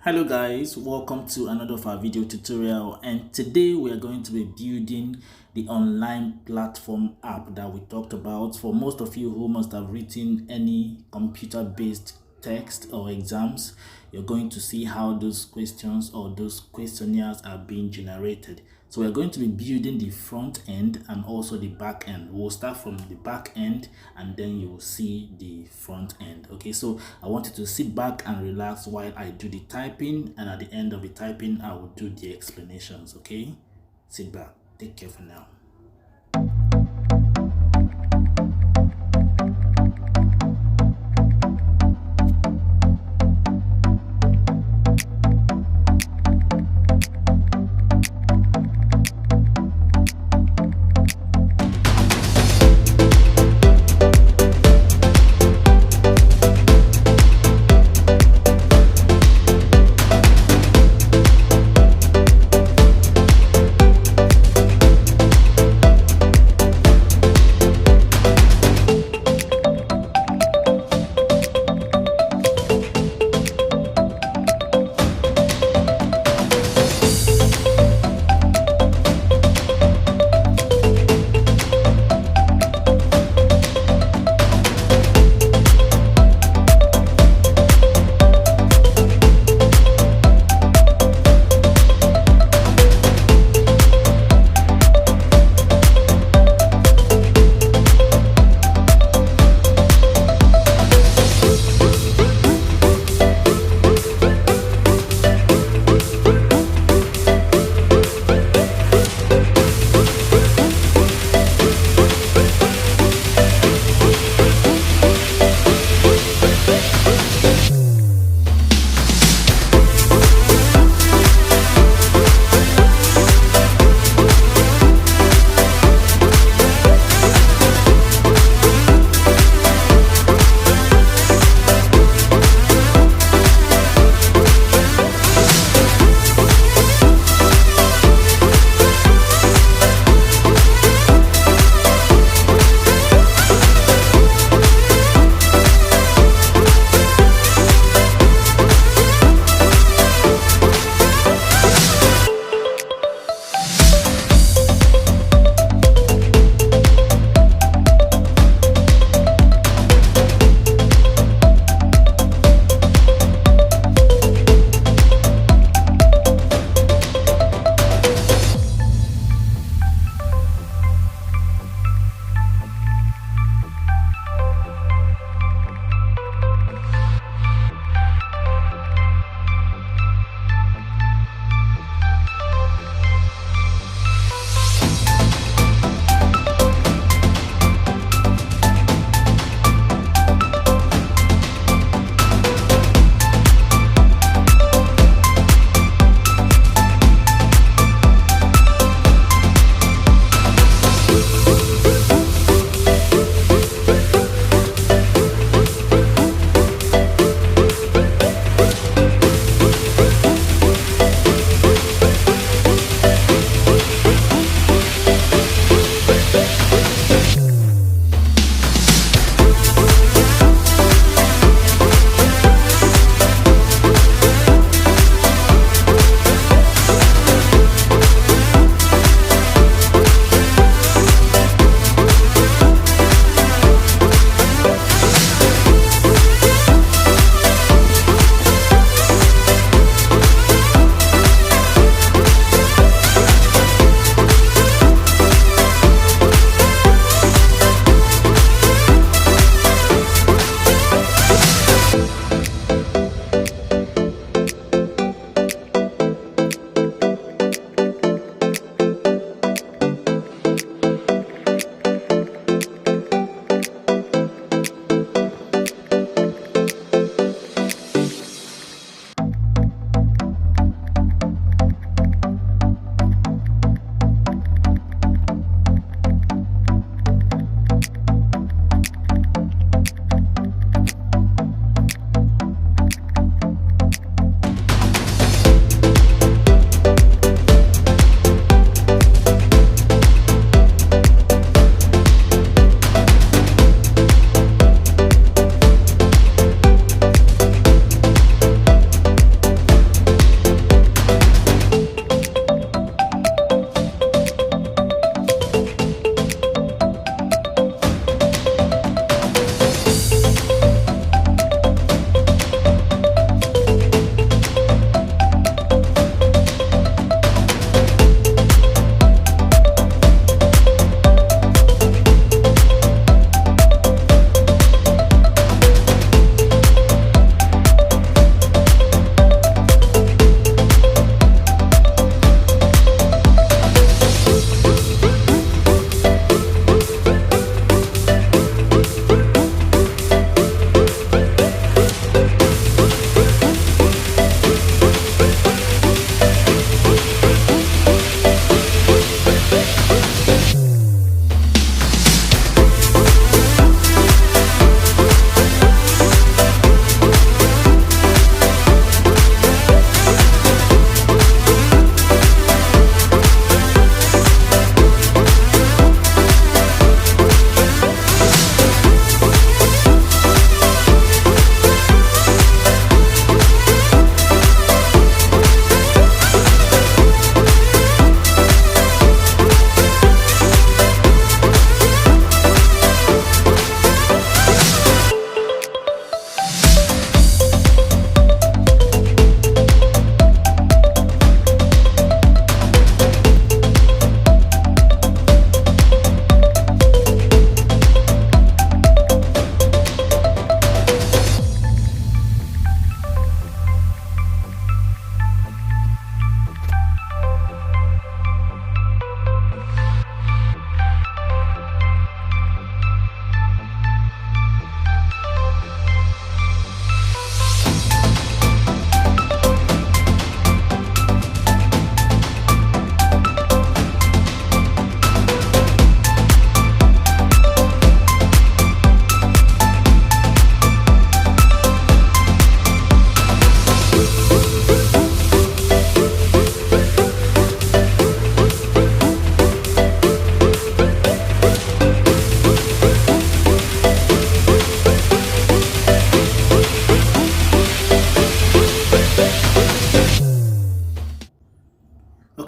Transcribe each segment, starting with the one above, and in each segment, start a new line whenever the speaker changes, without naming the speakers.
Hello guys, welcome to another of our video tutorial, and today we are going to be building the online platform app that we talked about. For most of you who must have written any computer-based text or exams, you're going to see how those questions or those questionnaires are being generated. So we're going to be building the front end and also the back end. We'll start from the back end and then you'll see the front end. Okay, so I want you to sit back and relax while I do the typing, and at the end of the typing I will do the explanations. Okay, sit back, take care for now.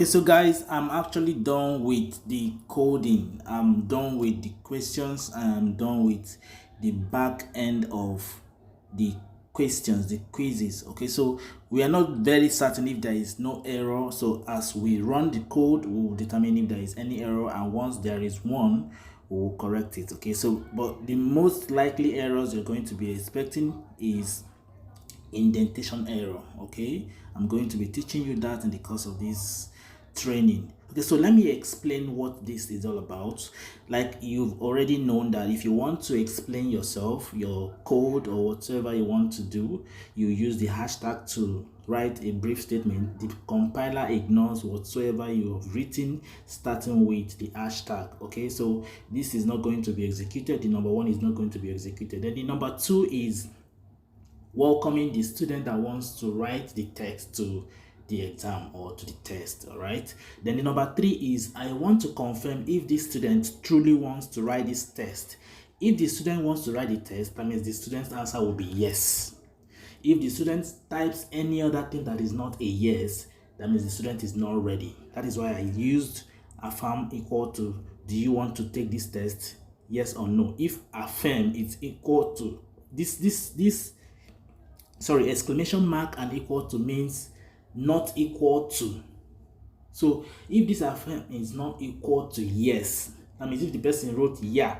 Okay, so guys, I'm actually done with the coding. I'm done with the questions. I'm done with the back end of the questions, the quizzes. Okay, so we are not very certain if there is no error. So as we run the code, we'll determine if there is any error, and once there is one, we'll correct it. Okay, so but the most likely errors you're going to be expecting is indentation error. Okay, I'm going to be teaching you that in the course of this training. Okay, so let me explain what this is all about. Like, you've already known that if you want to explain yourself, your code, or whatever you want to do, you use the hashtag to write a brief statement. The compiler ignores whatsoever you have written starting with the hashtag. Okay, so this is not going to be executed. The number one is not going to be executed. Then the number two is welcoming the student that wants to write the text to the exam or to the test. All right, then the number three is I want to confirm if this student truly wants to write this test. If the student wants to write the test, that means the student's answer will be yes. If the student types any other thing that is not a yes, that means the student is not ready. That is why I used affirm equal to do you want to take this test, yes or no. If affirm is equal to exclamation mark and equal to means not equal to. So if this affirm is not equal to yes, that means if the person wrote yeah,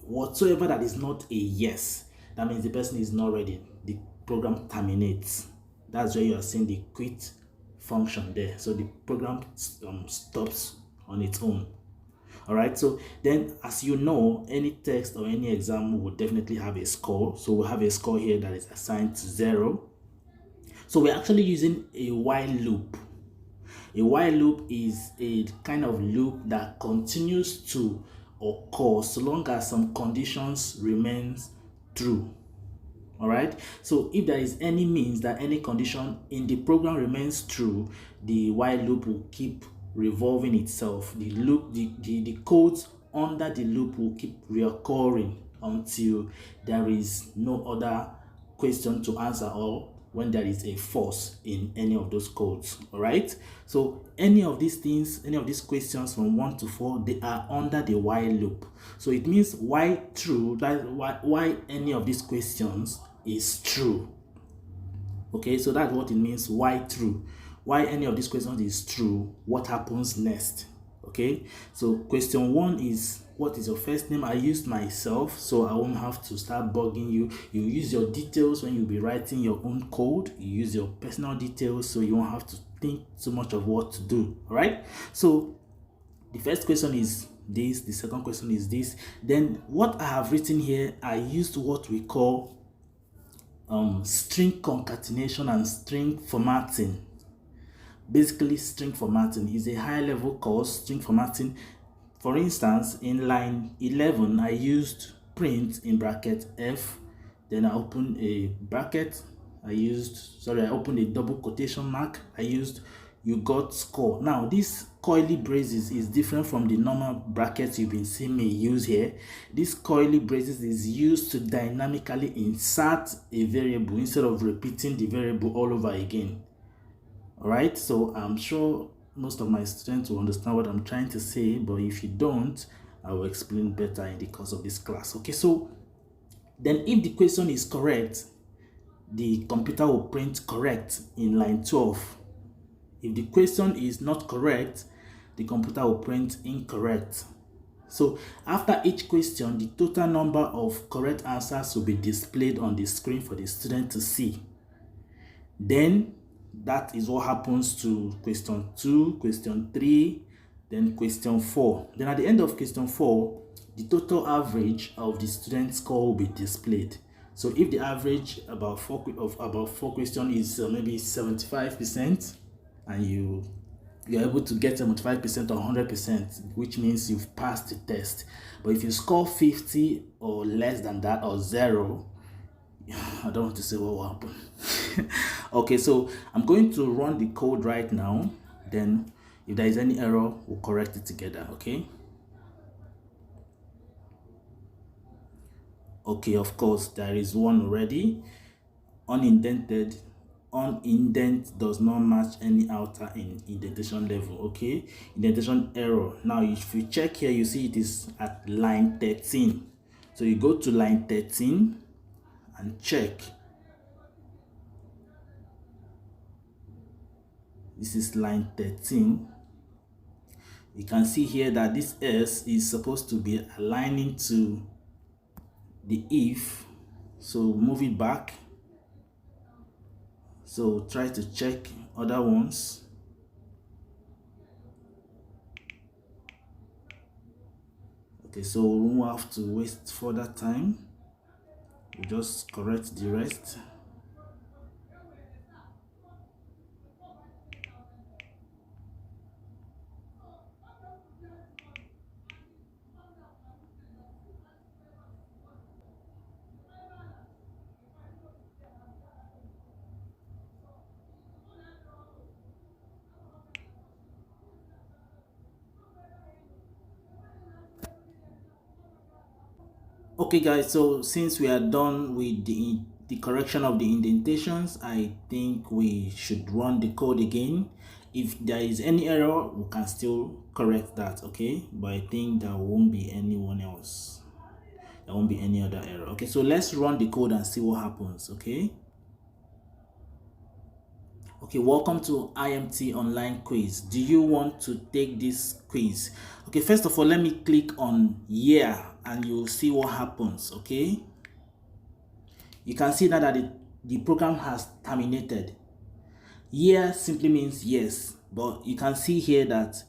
whatsoever that is not a yes, that means the person is not ready. The program terminates. That's where you are seeing the quit function there. So the program stops on its own. All right, so then, as you know, any text or any exam will definitely have a score. So we'll have a score here that is assigned to 0. So we're actually using a while loop. A while loop is a kind of loop that continues to occur so long as some conditions remains true. All right, so if there is any means that any condition in the program remains true, the while loop will keep revolving itself. The loop, the codes under the loop will keep reoccurring until there is no other question to answer, or when there is a false in any of those codes. All right, so any of these things, any of these questions from 1 to 4, they are under the while loop. So it means why true, that why any of these questions is true. Okay, so that's what it means, why true. Why any of these questions is true, what happens next. Okay, so question 1 is, what is your first name? I used myself, so I won't have to start bugging you. You use your details when you'll be writing your own code. You use your personal details, so you won't have to think too much of what to do. All right, so the first question is this, the second question is this. Then what I have written here, I used what we call string concatenation and string formatting. Basically, string formatting is a high level course. String formatting, for instance, in line 11, I used print in bracket F, then I opened a bracket, I opened a double quotation mark, I used you got score. Now this curly braces is different from the normal brackets you've been seeing me use here. This curly braces is used to dynamically insert a variable instead of repeating the variable all over again. All right, so I'm sure most of my students will understand what I'm trying to say, but if you don't, I will explain better in the course of this class. Okay, so then if the question is correct, the computer will print correct in line 12. If the question is not correct, the computer will print incorrect. So after each question, the total number of correct answers will be displayed on the screen for the student to see. Then that is what happens to question 2, question 3, then question 4. Then at the end of question 4, the total average of the student's score will be displayed. So if the average about four questions is maybe 75%, and you're able to get 75% or 100%, which means you've passed the test. But if you score 50 or less than that, or 0, I don't want to say what will happen. Okay, so I'm going to run the code right now. Then if there is any error, we'll correct it together. Okay, of course there is one already, unindented on indent does not match any outer indentation level. Okay, indentation error. Now if you check here, you see it is at line 13. So you go to line 13 and check. This is line 13. You can see here that this S is supposed to be aligning to the if. So move it back. So try to check other ones. Okay, so we won't have to waste further time. We'll just correct the rest. Okay guys, so since we are done with the correction of the indentations, I think we should run the code again. If there is any error, we can still correct that, okay? But I think there won't be anyone else. There won't be any other error. Okay, so let's run the code and see what happens, okay? Okay, welcome to IMT online quiz. Do you want to take this quiz? Okay, first of all, let me click on yeah and you'll see what happens. Okay, you can see now that the program has terminated. Yeah simply means yes, but you can see here that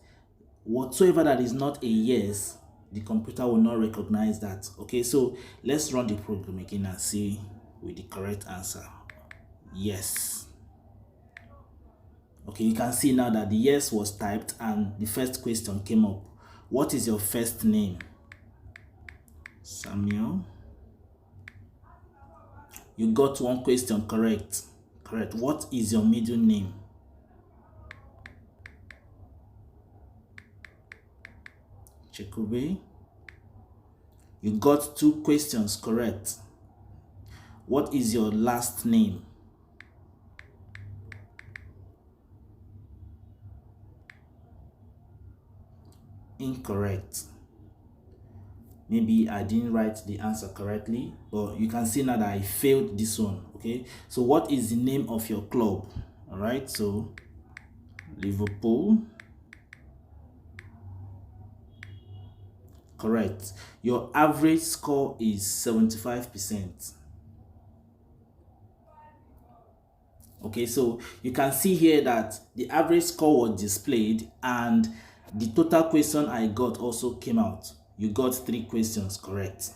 whatsoever that is not a yes, the computer will not recognize that. Okay, so let's run the program again and see with the correct answer. Yes. Okay, you can see now that the yes was typed and the first question came up. What is your first name? Samuel. You got one question correct. Correct. What is your middle name? Chekube. You got two questions correct. What is your last name? Incorrect. Maybe I didn't write the answer correctly, but you can see now that I failed this one. Okay, so what is the name of your club? All right, so Liverpool. Correct. Your average score is 75%. Okay, so you can see here that the average score was displayed and the total question I got also came out. You got 3 questions correct.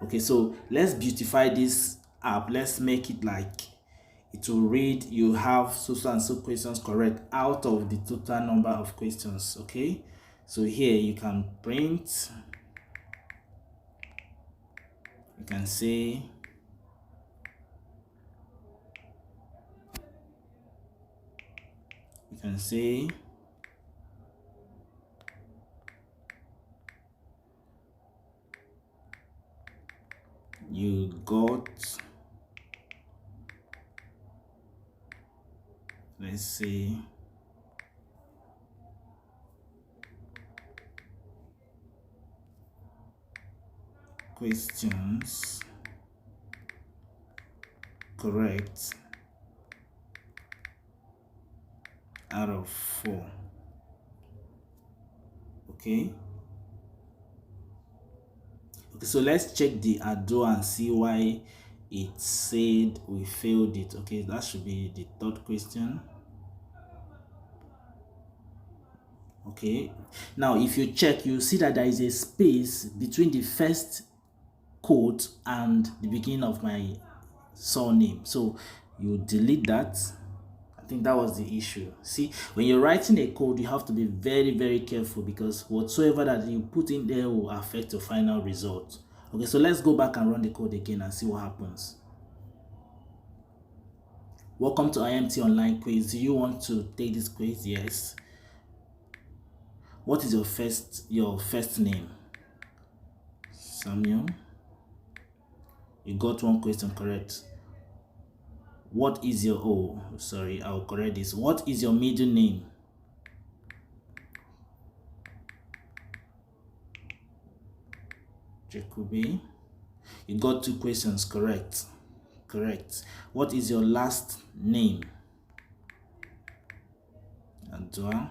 Okay, so let's beautify this app. Let's make it like it will read you have so and so questions correct out of the total number of questions. Okay, so here you can print, you can say you got, let's say, questions correct out of 4. Okay, so let's check the Ado and see why it said we failed it. Okay, that should be the 3rd question. Okay, now if you check, you see that there is a space between the first quote and the beginning of my surname, so you delete that. I think that was the issue. See, when you're writing a code, you have to be very careful because whatsoever that you put in there will affect your final result. Okay, so let's go back and run the code again and see what happens. Welcome to IMT online quiz. Do you want to take this quiz? Yes. What is your first name? Samuel. You got one question correct. What is your, oh, sorry, I'll correct this. What is your middle name? Jacoby. You got 2 questions correct. Correct. What is your last name? Adwa.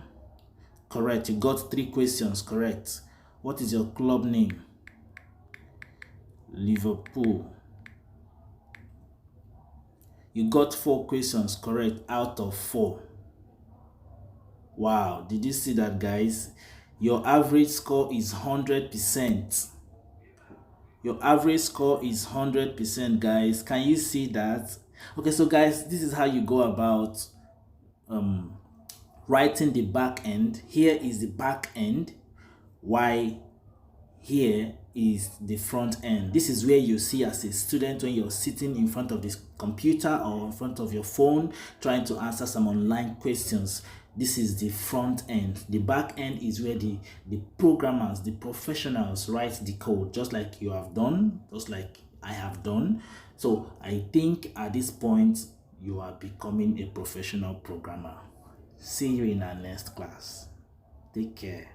Correct. You got 3 questions correct. What is your club name? Liverpool. You got 4 questions correct out of 4. Wow, did you see that, guys? Your average score is 100%. Your average score is 100%, guys. Can you see that? Okay, so guys, this is how you go about writing the back end. Here is the back end, while here is the front end. This is where you see as a student when you're sitting in front of this computer or in front of your phone trying to answer some online questions. This is the front end. The back end is where the programmers, the professionals write the code, just like you have done, just like I have done. So I think at this point you are becoming a professional programmer. See you in our next class. Take care.